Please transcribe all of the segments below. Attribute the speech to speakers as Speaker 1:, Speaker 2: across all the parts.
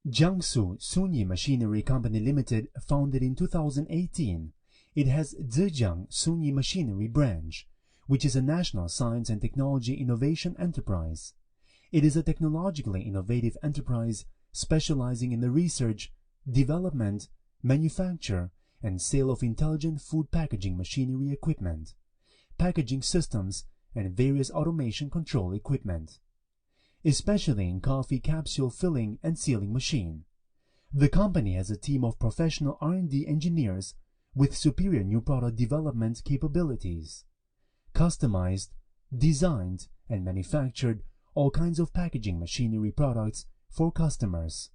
Speaker 1: Jiangsu SunYi Machinery Company Limited, founded in 2018. It has Zhejiang SunYi Machinery Branch, which is a national science and technology innovation enterprise. It is a technologically innovative enterprise specializing in the research, development, manufacture, and sale of intelligent food packaging machinery equipment, packaging systems, and various automation control equipment, especially in coffee capsule filling and sealing machine. The company has a team of professional R&D engineers with superior new product development capabilities, customized, designed, and manufactured all kinds of packaging machinery products for customers,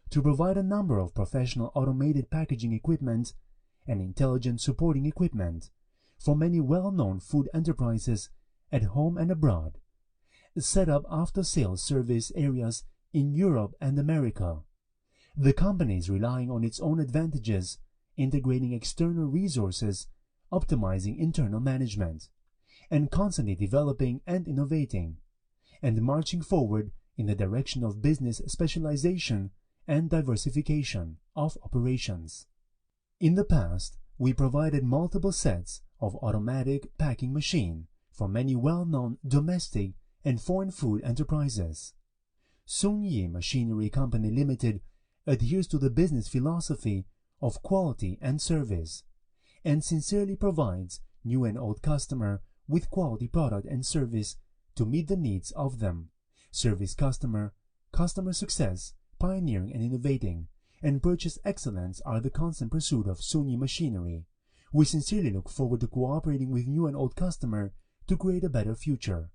Speaker 1: to provide a number of professional automated packaging equipment and intelligent supporting equipment for many well-known food enterprises at home and abroad, set up after-sales service areas in Europe and America. The company is relying on its own advantages, integrating external resources, optimizing internal management, and constantly developing and innovating, and marching forward in the direction of business specialization and diversification of operations. In the past, we provided multiple sets of automatic packing machine for many well-known domestic and foreign food enterprises. SunYi Machinery Company Limited adheres to the business philosophy of quality and service, and sincerely provides new and old customer with quality product and service to meet the needs of them, service customer success, pioneering and innovating, and purchase excellence are the constant pursuit of SunYi Machinery. We sincerely look forward to cooperating with new and old customer to create a better future.